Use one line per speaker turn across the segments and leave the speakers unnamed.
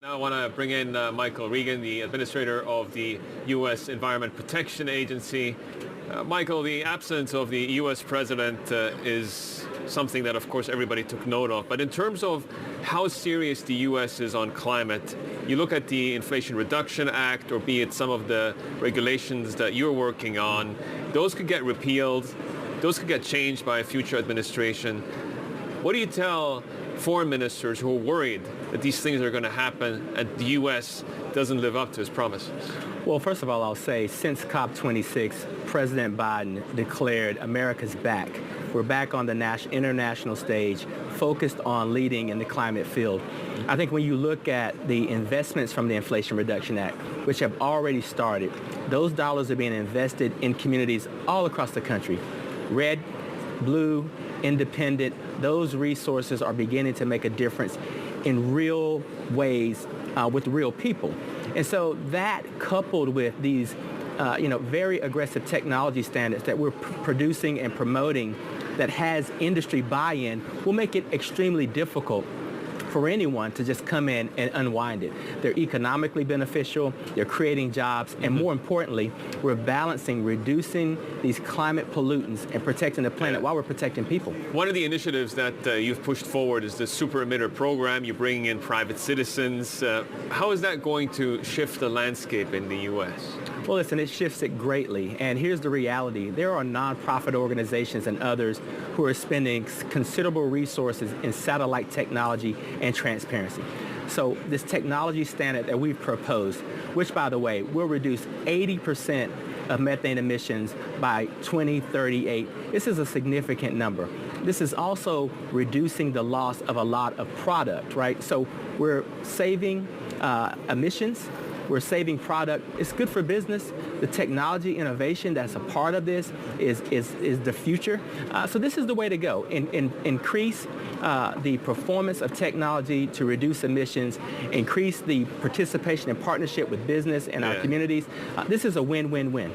Now I want to bring in Michael Regan, the administrator of the U.S. Environment Protection Agency. Michael, the absence of the U.S. president is something that, of course, everybody took note of. But in terms of how serious the U.S. is on climate, you look at the Inflation Reduction Act, or be it some of the regulations that you're working on, those could get repealed, those could get changed by a future administration. What do you tell foreign ministers who are worried that these things are going to happen and the U.S. doesn't live up to its promises?
Well, first of all, I'll say since COP26, President Biden declared America's back. We're back on the international stage, focused on leading in the climate field. I think when you look at the investments from the Inflation Reduction Act, which have already started, those dollars are being invested in communities all across the country. Red, blue, independent, those resources are beginning to make a difference in real ways with real people. And so that, coupled with these very aggressive technology standards that we're producing and promoting that has industry buy-in, will make it extremely difficult for anyone to just come in and unwind it. They're economically beneficial, they're creating jobs, and more importantly, we're balancing, reducing these climate pollutants and protecting the planet while we're protecting people.
One of the initiatives that you've pushed forward is the super emitter program. You're bringing in private citizens. How is that going to shift the landscape in the U.S.?
Well, listen, it shifts it greatly. And here's the reality. There are nonprofit organizations and others who are spending considerable resources in satellite technology and transparency. So this technology standard that we've proposed, which, by the way, will reduce 80% of methane emissions by 2038. This is a significant number. This is also reducing the loss of a lot of product, right? So we're saving emissions. We're saving product. It's good for business. The technology innovation that's a part of this is the future. So this is the way to go. Increase the performance of technology to reduce emissions, increase the participation and partnership with business and our communities. This is a win-win-win.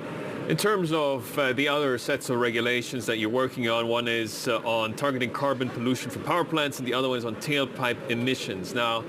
In terms of the other sets of regulations that you're working on, one is on targeting carbon pollution from power plants, and the other one is on tailpipe emissions. Now,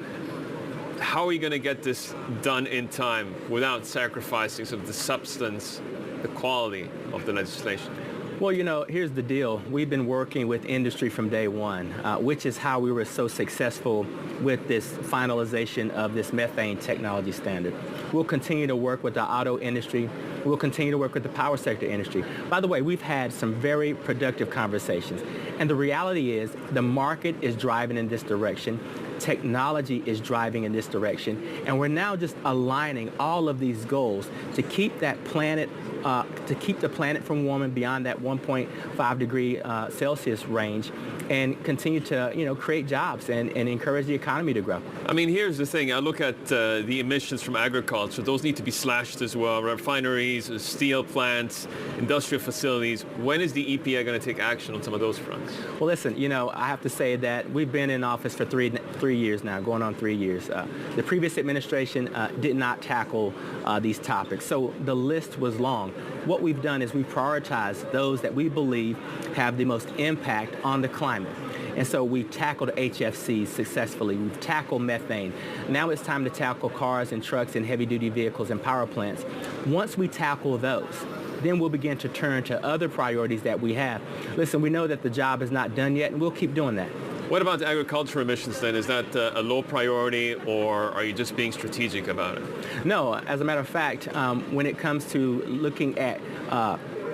how are you going to get this done in time without sacrificing sort of the substance, the quality of the legislation?
Well, here's the deal. We've been working with industry from day one, which is how we were so successful with this finalization of this methane technology standard. We'll continue to work with the auto industry. We'll continue to work with the power sector industry. By the way, we've had some very productive conversations. And the reality is the market is driving in this direction. Technology is driving in this direction. And we're now just aligning all of these goals to keep that planet to keep the planet from warming beyond that 1.5 degree Celsius range, and continue to create jobs and encourage the economy to grow.
I mean, here's the thing. I look at the emissions from agriculture. Those need to be slashed as well. Refineries, steel plants, industrial facilities. When is the EPA going to take action on some of those fronts?
Well, listen, I have to say that we've been in office for three years now, going on 3 years. The previous administration did not tackle these topics, so the list was long. What we've done is we prioritize those that we believe have the most impact on the climate. And so we've tackled HFCs successfully. We've tackled methane. Now it's time to tackle cars and trucks and heavy-duty vehicles and power plants. Once we tackle those, then we'll begin to turn to other priorities that we have. Listen, we know that the job is not done yet, and we'll keep doing that.
What about the agricultural emissions then? Is that a low priority, or are you just being strategic about it?
No, as a matter of fact, when it comes to looking at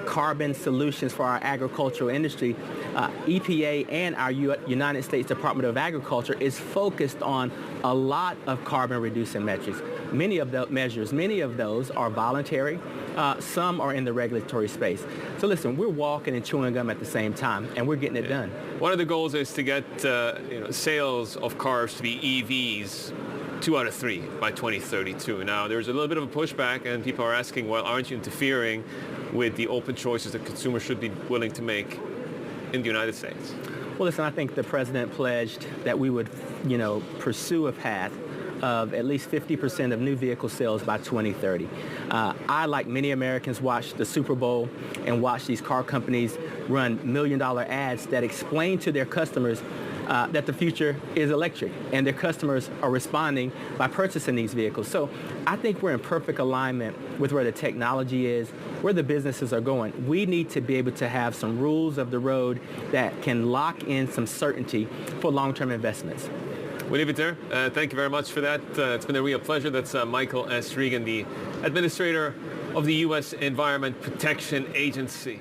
carbon solutions for our agricultural industry, EPA and our United States Department of Agriculture is focused on a lot of carbon reducing metrics. Many of those are voluntary. Some are in the regulatory space. So listen, we're walking and chewing gum at the same time, and we're getting it done.
One of the goals is to get sales of cars to be EVs 2 out of 3 by 2032. Now, there's a little bit of a pushback, and people are asking, well, aren't you interfering with the open choices that consumers should be willing to make in the United States?
Well, listen, I think the president pledged that we would, pursue a path of at least 50% of new vehicle sales by 2030. I, like many Americans, watched the Super Bowl and watched these car companies run million-dollar ads that explain to their customers that the future is electric, and their customers are responding by purchasing these vehicles. So I think we're in perfect alignment with where the technology is, where the businesses are going. We need to be able to have some rules of the road that can lock in some certainty for long-term investments.
We'll leave it there. Thank you very much for that. It's been a real pleasure. That's Michael S. Regan, the Administrator of the U.S. Environment Protection Agency.